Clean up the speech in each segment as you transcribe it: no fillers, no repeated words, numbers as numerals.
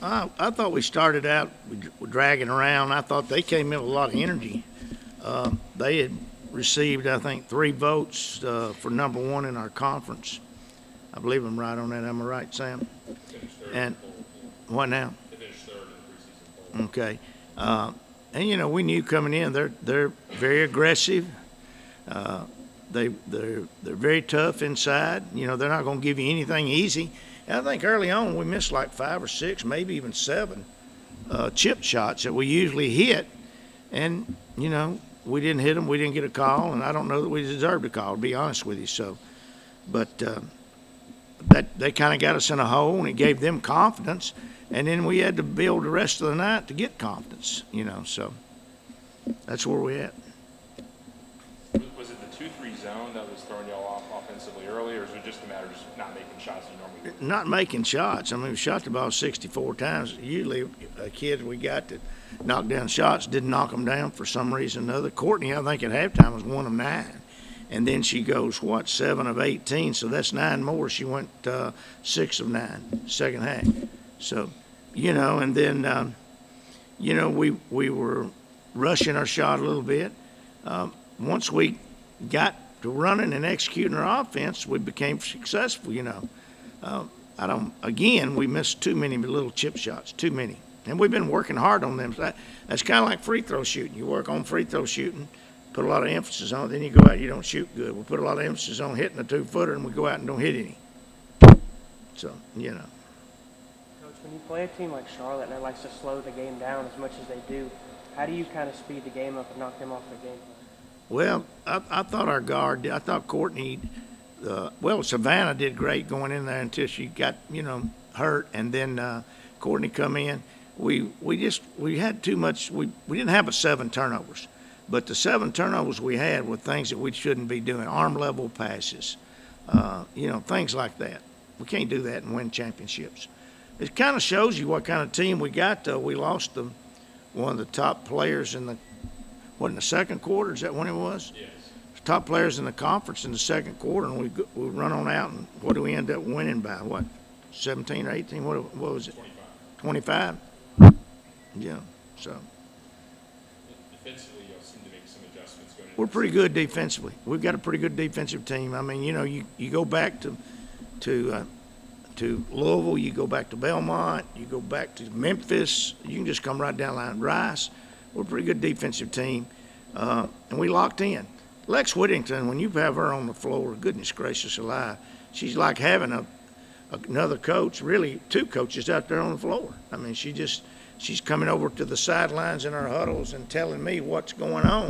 I thought we started out dragging around. I thought they came in with a lot of energy. They had received, I think, 3 votes for number 1 in our conference. I believe I'm right on that. Am I right, Sam? And what now? They finished 3rd in the preseason poll. Okay. And you know, we knew coming in they're very aggressive. They're very tough inside. You know, they're not going to give you anything easy. And I think early on we missed like 5 or 6, maybe even 7 chip shots that we usually hit. And you know, we didn't hit them. We didn't get a call, and I don't know that we deserved a call, to be honest with you. So, but that they kind of got us in a hole, and it gave them confidence. And then we had to build the rest of the night to get confidence. You know, so that's where we're at. Was it the 2-3 zone that was throwing y'all off offensively early, or is it just a matter of just not making shots you normally do? Not making shots. I mean, we shot the ball 64 times. Usually, kids we got that knocked down shots didn't knock them down for some reason or another. Courtney, I think at halftime was 1 of 9, and then she goes 7 of 18. So that's 9 more. She went 6 of 9 second half. So, you know, and then you know, we were rushing our shot a little bit. Once we got to running and executing our offense, we became successful, you know. Again, we missed too many little chip shots, too many. And we've been working hard on them. So that's kind of like free throw shooting. You work on free throw shooting, put a lot of emphasis on it, then you go out, you don't shoot good. We put a lot of emphasis on hitting a 2-footer, and we go out and don't hit any. So, you know. Coach, when you play a team like Charlotte that likes to slow the game down as much as they do, how do you kind of speed the game up and knock them off the game? Well, I thought our guard, I thought Courtney, Savannah did great going in there until she got, you know, hurt, and then Courtney come in. We had too much. We didn't have but 7 turnovers, but the 7 turnovers we had were things that we shouldn't be doing. Arm level passes, you know, things like that. We can't do that and win championships. It kind of shows you what kind of team we got, though. We lost one of the top players in the second quarter. Is that when it was? Yes. Top players in the conference in the second quarter, and we run on out, and what do we end up winning by? What, 17 or 18? What was it? 25. 25? Yeah. So Defensively, y'all seem to make some adjustments going into we're pretty good defensively. We've got a pretty good defensive team. I mean, you know, you go back to Louisville, you go back to Belmont, you go back to Memphis. You can just come right down the line. Rice. We're a pretty good defensive team, and we locked in. Lex Whittington, when you have her on the floor, goodness gracious alive, she's like having another coach, really 2 coaches out there on the floor. I mean, she's coming over to the sidelines in our huddles and telling me what's going on.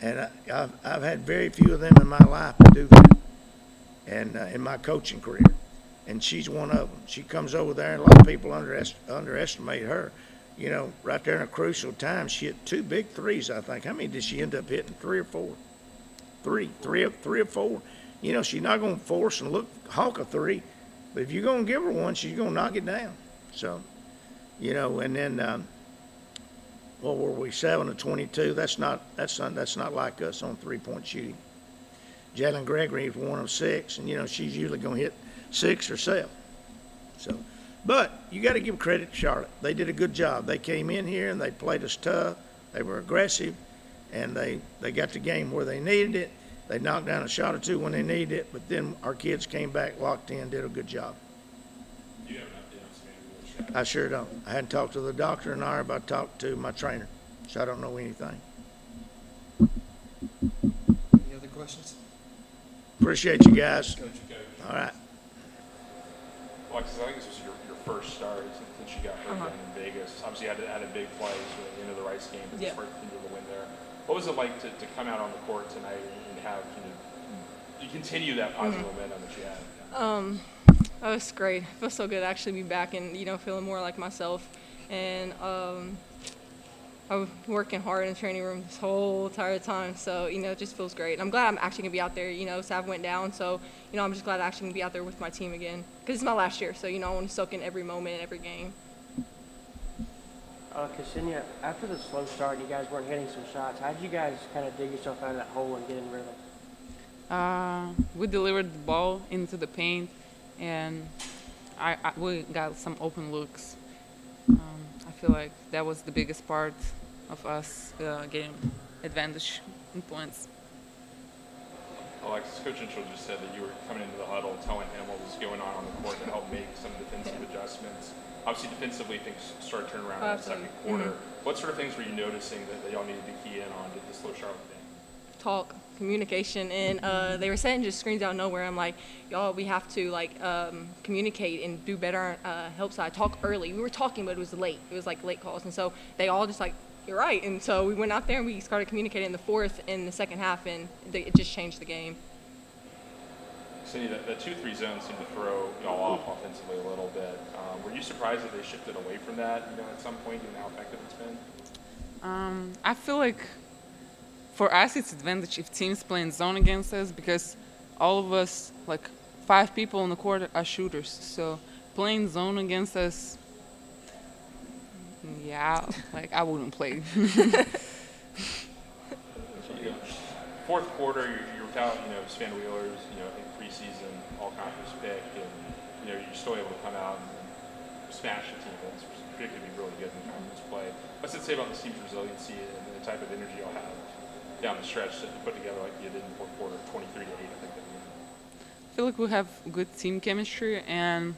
And I've had very few of them in my life to do that, and in my coaching career. And she's one of them. She comes over there, and a lot of people underestimate her. You know, right there in a crucial time, she hit 2 big threes, I think. How many did she end up hitting? 3 or 4? 3 or 4. You know, she's not going to force and hawk a 3, but if you're going to give her one, she's going to knock it down. So, you know, and then what were we? 7 of 22. That's not like us on 3-point shooting. Jalen Gregory is 1 of 6, and you know she's usually going to hit 6 or 7. So. But you got to give credit to Charlotte. They did a good job. They came in here and they played us tough. They were aggressive, and they got the game where they needed it. They knocked down a shot or 2 when they needed it, but then our kids came back, locked in, did a good job. Do you have an update on Savannah Wheeler? I sure don't. I hadn't talked to the doctor in an hour, but I talked to my trainer, so I don't know anything. Any other questions? Appreciate you guys. Coach. All right. Alexis, I think this was your first start since you got hurt down in Vegas. Obviously, you had a big play at the end of the Rice game, but just into the win there. What was it like to come out on the court tonight and have you continue that positive momentum that you had? That was great. It feels so good to actually be back and feeling more like myself. And I was working hard in the training room this whole entire time, so it just feels great. I'm glad I'm actually gonna be out there. Sav went down, so I'm just glad I'm actually gonna be out there with my team again because it's my last year. So I want to soak in every moment, every game. Ksenia, after the slow start, you guys weren't hitting some shots. How did you guys kind of dig yourself out of that hole and get in rhythm? We delivered the ball into the paint, and we got some open looks. I feel like that was the biggest part of us getting advantage in points. Alexis, Coach Inchel just said that you were coming into the huddle telling him what was going on the court to help make some defensive adjustments. Obviously, defensively, things started turning around in the second quarter. What sort of things were you noticing that y'all needed to key in on to slow Charlotte down? Talk, communication, and they were setting just screens out of nowhere. I'm like, y'all, we have to communicate and do better on help side. Talk early. We were talking, but it was late. It was like late calls, and so they all just like, you're right. And so we went out there and we started communicating in the fourth and the second half, and it just changed the game. Cindy, that 2-3 zone seemed to throw y'all off offensively a little bit. Were you surprised that they shifted away from that, at some point, given how effective it's been? I feel like for us it's advantage if teams playing zone against us because all of us, like 5 people on the court, are shooters. So playing zone against us, yeah, like I wouldn't play. Fourth quarter, you're without, Span Wheeler's, preseason all-conference pick, and, you're still able to come out and smash a team that's predicted to be really good in conference play. What's it say about the team's resiliency and the type of energy you'll have down the stretch that you put together like you did in the fourth quarter, 23-8, I think that we I feel like we have good team chemistry and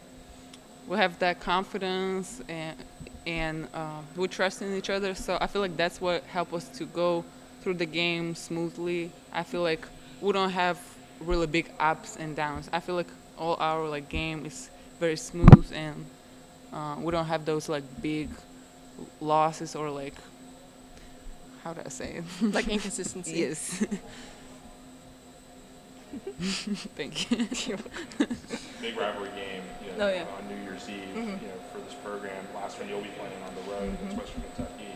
we have that confidence and we trust in each other. So I feel like that's what helped us to go through the game smoothly. I feel like we don't have really big ups and downs. I feel like all our game is very smooth and we don't have those big losses or how do I say it? Like inconsistency. Yes. Thank you. big rivalry game, on New Year's Eve, for this program. Last one you'll be playing on the road against Western Kentucky.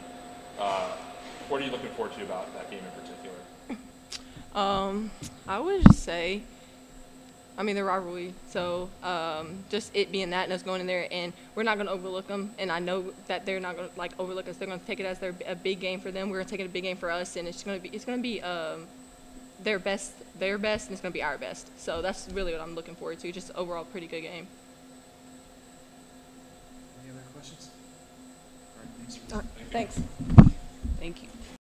What are you looking forward to about that game in particular? I would just say, the rivalry. So just it being that and us going in there, and we're not going to overlook them. And I know that they're not going to overlook us. They're going to take it as a big game for them. We're going to take it a big game for us, and it's going to be their best, and it's going to be our best. So that's really what I'm looking forward to. Just overall, pretty good game. Any other questions? All right, thanks. Thanks. Thank you.